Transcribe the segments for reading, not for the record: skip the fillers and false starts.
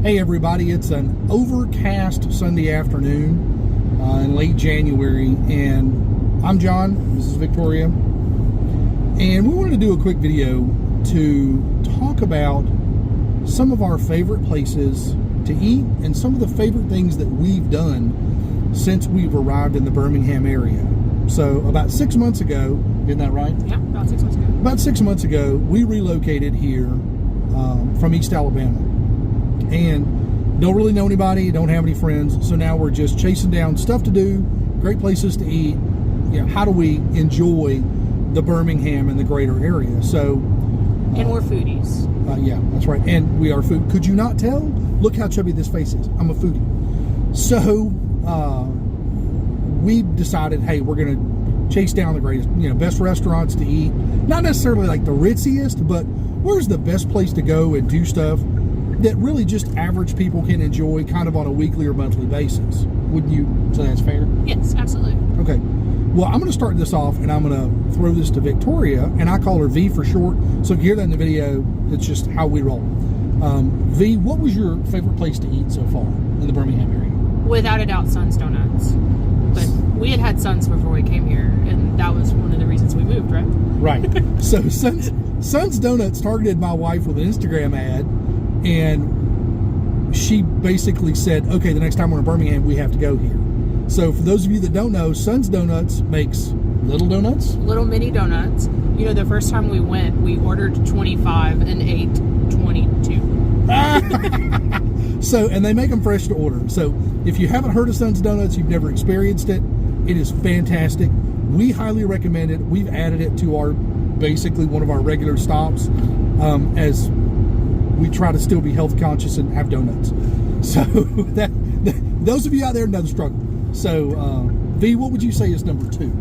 Hey everybody, it's an overcast Sunday afternoon in late January, and I'm John, this is Victoria, and we wanted to do a quick video to talk about some of our favorite places to eat and some of the favorite things that we've done since we've arrived in the Birmingham area. So about 6 months ago, isn't that right? Yeah, about 6 months ago. About 6 months ago, we relocated here from East Alabama. And don't really know anybody, don't have any friends, so now we're just chasing down stuff to do, great places to eat. You know, how do we enjoy the Birmingham and the greater area? So, and we're foodies. Yeah, that's right. And we are food. Could you not tell? Look how chubby this face is. I'm a foodie. So, we decided, hey, we're going to chase down the greatest, best restaurants to eat. Not necessarily like the ritziest, but where's the best place to go and do stuff that really just average people can enjoy kind of on a weekly or monthly basis. Wouldn't you say that's fair? Yes, absolutely. Okay. Well, I'm going to start this off, and I'm going to throw this to Victoria, and I call her V for short. So if you hear that in the video, it's just how we roll. V, what was your favorite place to eat so far in the Birmingham area? Without a doubt, Sun's Donuts. But we had Sun's before we came here, and that was one of the reasons we moved, right? Right. So Sun's Donuts targeted my wife with an Instagram ad, and she basically said, okay, the next time we're in Birmingham, we have to go here. So for those of you that don't know, Sun's Donuts makes little donuts. Little mini donuts. You know, the first time we went, we ordered 25 and ate 22. So, and they make them fresh to order. So if you haven't heard of Sun's Donuts, you've never experienced it, it is fantastic. We highly recommend it. We've added it to our, basically one of our regular stops, as we try to still be health conscious and have donuts. So those of you out there know the struggle. So V, what would you say is number 2?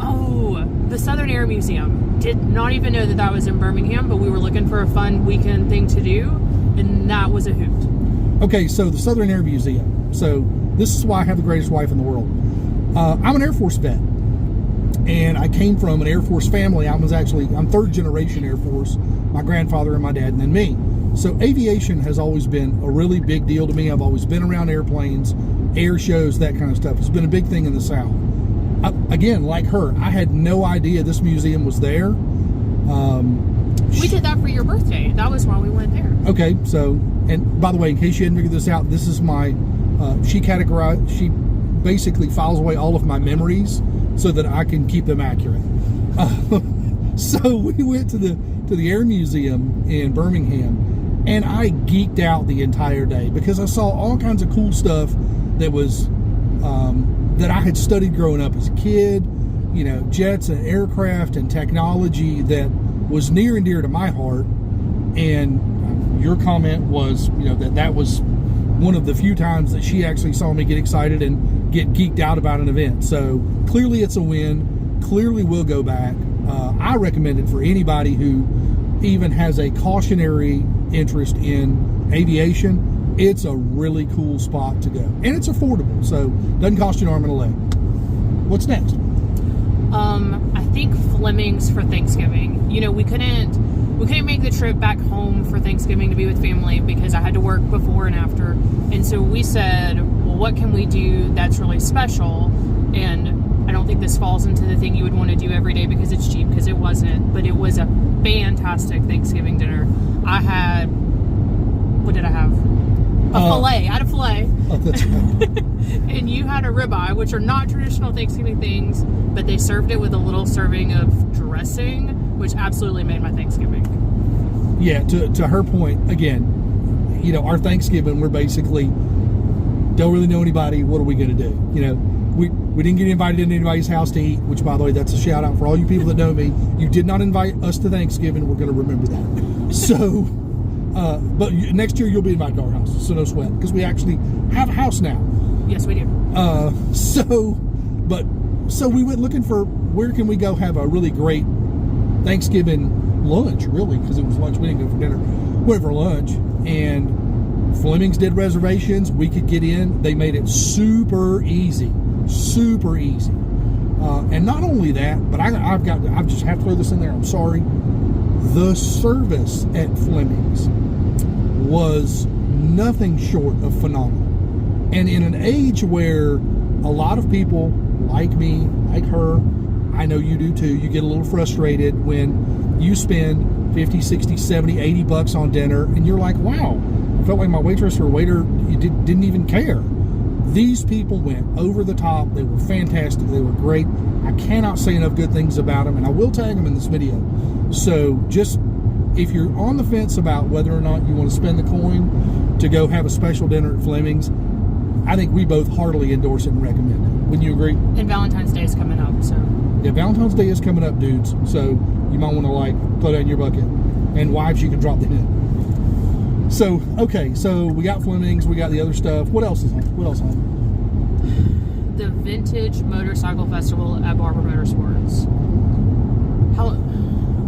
Oh, the Southern Air Museum. Did not even know that was in Birmingham, but we were looking for a fun weekend thing to do, and that was a hoot. Okay, so the Southern Air Museum. So this is why I have the greatest wife in the world. I'm an Air Force vet, and I came from an Air Force family. I'm third generation Air Force, my grandfather and my dad, and then me. So aviation has always been a really big deal to me. I've always been around airplanes, air shows, that kind of stuff. It's been a big thing in the South. Again, like her, I had no idea this museum was there. We did that for your birthday. That was why we went there. Okay, so, and by the way, in case you hadn't figured this out, this is my, she basically files away all of my memories so that I can keep them accurate. So we went to the Air Museum in Birmingham, and I geeked out the entire day because I saw all kinds of cool stuff that was that I had studied growing up as a kid, jets and aircraft and technology that was near and dear to my heart. And your comment was, that was one of the few times that she actually saw me get excited and get geeked out about an event. So clearly it's a win. Clearly we'll go back. I recommend it for anybody who even has a cautionary interest in aviation. It's a really cool spot to go, and it's affordable, so doesn't cost you an arm and a leg. What's next? I think Fleming's for Thanksgiving. We couldn't make the trip back home for Thanksgiving to be with family because I had to work before and after, and so we said, well, what can we do that's really special? And I don't think this falls into the thing you would want to do every day because it's cheap, because it wasn't, but it was a fantastic Thanksgiving dinner. What did I have? Filet. I had a filet. Oh, that's right. And you had a ribeye, which are not traditional Thanksgiving things, but they served it with a little serving of dressing, which absolutely made my Thanksgiving. Yeah, to her point, again, our Thanksgiving, we're basically don't really know anybody. What are we going to do? We didn't get invited into anybody's house to eat, which, by the way, that's a shout out for all you people that know me. You did not invite us to Thanksgiving. We're going to remember that. So, but next year you'll be invited to our house, so no sweat, because we actually have a house now. Yes, we do. So we went looking for where can we go have a really great Thanksgiving lunch, really, because it was lunch. We didn't go for dinner. We went for lunch, and Fleming's did reservations. We could get in. They made it super easy. And not only that, but I just have to throw this in there. I'm sorry. The service at Fleming's was nothing short of phenomenal. And in an age where a lot of people like me, like her, I know you do too, you get a little frustrated when you spend 50, 60, 70, 80 bucks on dinner and you're like, wow, I felt like my waitress or waiter didn't even care. These people went over the top. They were fantastic. They were great. I cannot say enough good things about them, and I will tag them in this video. So just, if you're on the fence about whether or not you want to spend the coin to go have a special dinner at Fleming's, I think we both heartily endorse it and recommend it. Wouldn't you agree? And Valentine's Day is coming up, so. Yeah, Valentine's Day is coming up, dudes. So you might want to like throw that in your bucket. And wives, you can drop that in. So, okay, so we got Fleming's, we got the other stuff. What else is on? What else on? The Vintage Motorcycle Festival at Barber Motorsports. How?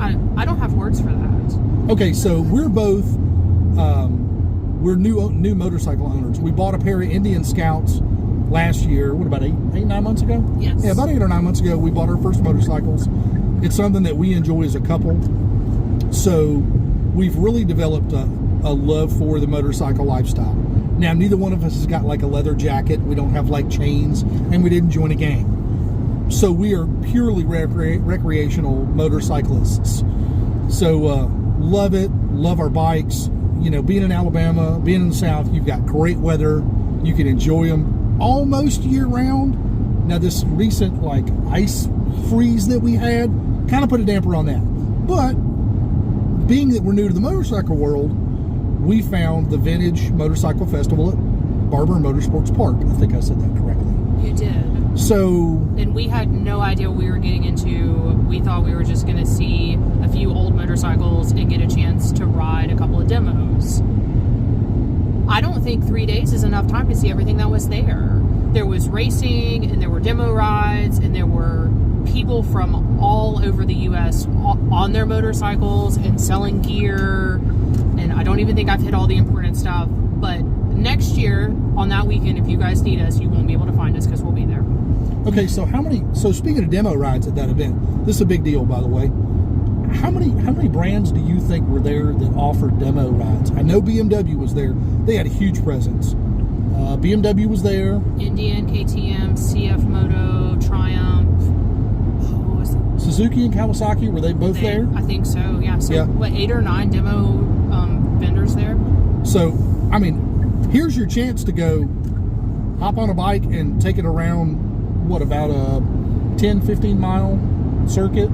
I don't have words for that. Okay, so we're both we're new motorcycle owners. We bought a pair of Indian Scouts last year. What, about 9 months ago? Yes. Yeah, about 8 or 9 months ago, we bought our first motorcycles. It's something that we enjoy as a couple. So we've really developed a love for the motorcycle lifestyle. Now, neither one of us has got like a leather jacket. We don't have like chains, and we didn't join a gang. So we are purely recreational motorcyclists. So love it, love our bikes. You know, being in Alabama, being in the South, you've got great weather. You can enjoy them almost year round. Now, this recent like ice freeze that we had kind of put a damper on that. But being that we're new to the motorcycle world, we found the Vintage Motorcycle Festival at Barber Motorsports Park. I think I said that correctly. You did. So, and we had no idea what we were getting into. We thought we were just going to see a few old motorcycles and get a chance to ride a couple of demos. I don't think 3 days is enough time to see everything that was there. There was racing, and there were demo rides, and there were people from all over the U.S. on their motorcycles and selling gear. And I don't even think I've hit all the important stuff. But next year, on that weekend, if you guys need us, you won't be able to find us because we'll be there. Okay, so so speaking of demo rides at that event, this is a big deal, by the way. How many brands do you think were there that offered demo rides? I know BMW was there. They had a huge presence. BMW was there. Indian, KTM, CF Moto, Triumph. Oh, was it? Suzuki and Kawasaki, were they both there? I think so, yeah. So, yeah. What, 8 or 9 demo vendors there? So, I mean, here's your chance to go hop on a bike and take it around, what, about a 10, 15 mile circuit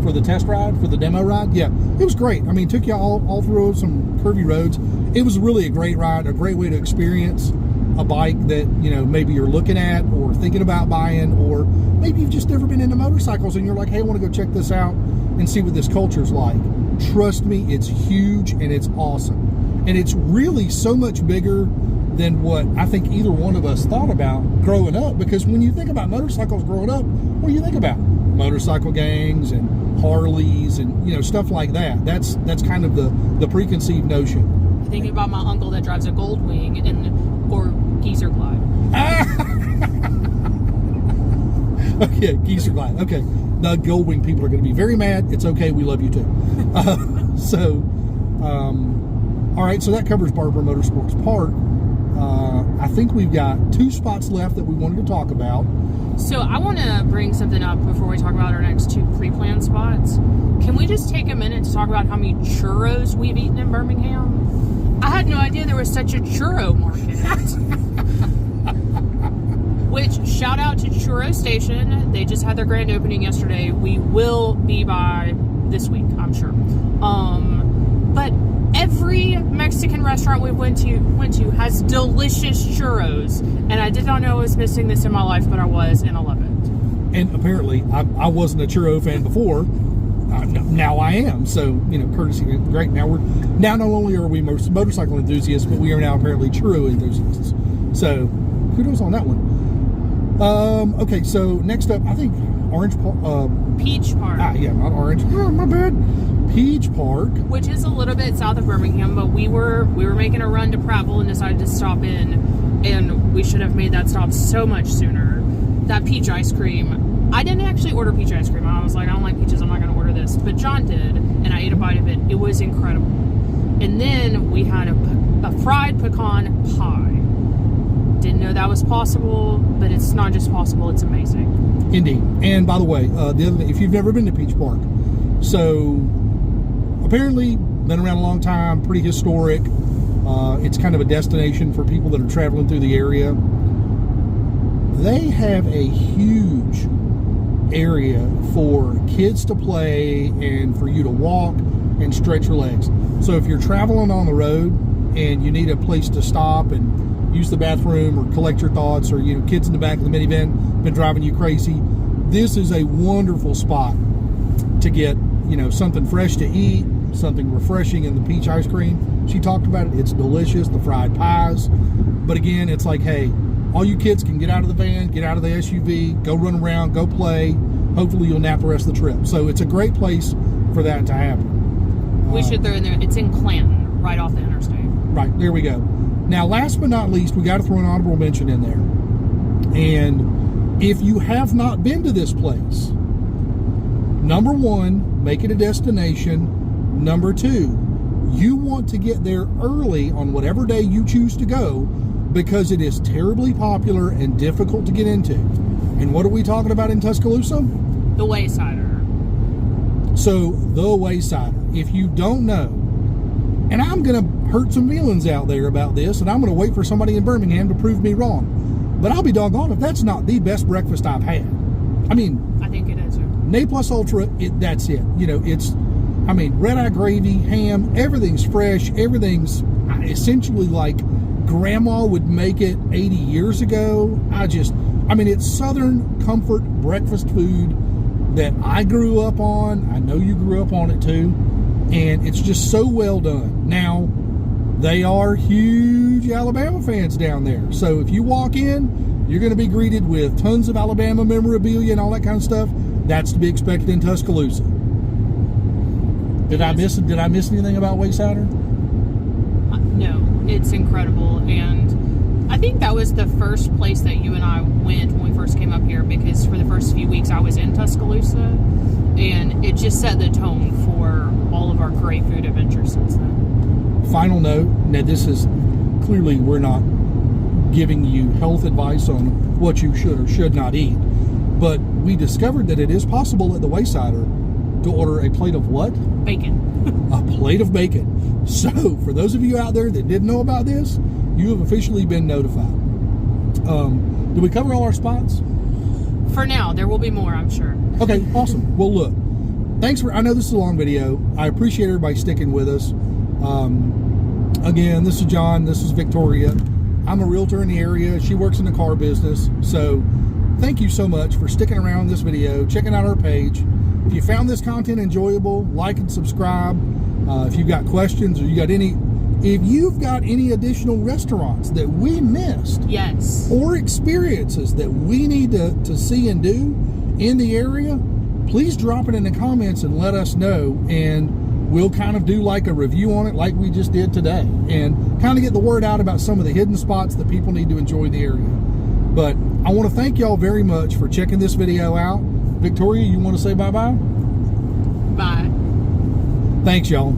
for the test ride, for the demo ride. Yeah, it was great. I mean, took you all through some curvy roads. It was really a great ride, a great way to experience a bike that, you know, maybe you're looking at or thinking about buying, or maybe you've just never been into motorcycles and you're like, hey, I want to go check this out and see what this culture's like. Trust me, it's huge and it's awesome. And it's really so much bigger than what I think either one of us thought about growing up, because when you think about motorcycles growing up, what do you think about? Motorcycle gangs and Harleys and, you know, stuff like that. That's kind of the preconceived notion. Thinking about my uncle that drives a Goldwing or Geezer Glide. Okay, Geezer Glide. Okay, the Goldwing people are going to be very mad. It's okay. We love you too. All right, so that covers Barber Motorsports Park. I think we've got 2 spots left that we wanted to talk about. So I want to bring something up before we talk about our next 2 pre-planned spots. Can we just take a minute to talk about how many churros we've eaten in Birmingham? I had no idea there was such a churro market. Which, shout out to Churro Station. They just had their grand opening yesterday. We will be by this week, I'm sure. But every Mexican restaurant we went to has delicious churros. And I did not know I was missing this in my life, but I was, and I love it. And apparently, I wasn't a churro fan before. Now I am. So, you know, courtesy, great. Now not only are we motorcycle enthusiasts, but we are now apparently churro enthusiasts. So, kudos on that one. Okay, so next up, I think Peach Park. Yeah, not Orange. Oh, my bad. Peach Park, which is a little bit south of Birmingham, but we were making a run to Prattville and decided to stop in, and we should have made that stop so much sooner. That peach ice cream, I didn't actually order peach ice cream. I was like, I don't like peaches, I'm not going to order this. But John did, and I ate a bite of it. It was incredible. And then we had a a fried pecan pie. Didn't know that was possible, but it's not just possible, it's amazing. Indeed. And by the way, the other thing, if you've never been to Peach Park, so apparently been around a long time, pretty historic. It's kind of a destination for people that are traveling through the area. They have a huge area for kids to play and for you to walk and stretch your legs. So if you're traveling on the road and you need a place to stop and use the bathroom or collect your thoughts, or kids in the back of the minivan been driving you crazy, this is a wonderful spot to get something fresh to eat, something refreshing in the peach ice cream. She talked about it. It's delicious, the fried pies. But again, it's like, hey, all you kids can get out of the van, get out of the SUV, go run around, go play. Hopefully you'll nap the rest of the trip. So it's a great place for that to happen. We should throw in there, it's in Clanton, right off the interstate. Right, there we go. Now, last but not least, we got to throw an honorable mention in there. And if you have not been to this place, number one, make it a destination. Number two, you want to get there early on whatever day you choose to go, because it is terribly popular and difficult to get into. And what are we talking about in Tuscaloosa? The Waysider. So, the Waysider. If you don't know, and I'm going to hurt some feelings out there about this, and I'm going to wait for somebody in Birmingham to prove me wrong. But I'll be doggone if that's not the best breakfast I've had. I mean, I think it is. Ne Plus Ultra, that's it. It's, red eye gravy, ham, everything's fresh, everything's essentially like Grandma would make it 80 years ago. It's Southern comfort breakfast food that I grew up on. I know you grew up on it too. And it's just so well done. Now, they are huge Alabama fans down there. So if you walk in, you're going to be greeted with tons of Alabama memorabilia and all that kind of stuff. That's to be expected in Tuscaloosa. Did I miss anything about Waysider? No, it's incredible. And I think that was the first place that you and I went when we first came up here, because for the first few weeks I was in Tuscaloosa, and it just set the tone for all of our great food adventures since then. Final note, now this is clearly, we're not giving you health advice on what you should or should not eat, but we discovered that it is possible at the Waysider to order a plate of what? Bacon. A plate of bacon. So, for those of you out there that didn't know about this, you have officially been notified. Did we cover all our spots? For now, there will be more, I'm sure. Okay, awesome. Well, look, I know this is a long video. I appreciate everybody sticking with us. Again, this is John, this is Victoria. I'm a realtor in the area. She works in the car business. So, thank you so much for sticking around this video, checking out our page. If you found this content enjoyable, like and subscribe. If you've got questions, or if you've got any additional restaurants that we missed, yes, or experiences that we need to see and do in the area, please drop it in the comments and let us know, and we'll kind of do like a review on it like we just did today, and kind of get the word out about some of the hidden spots that people need to enjoy in the area. But I want to thank y'all very much for checking this video out. Victoria, you want to say bye-bye? Bye. Thanks, y'all.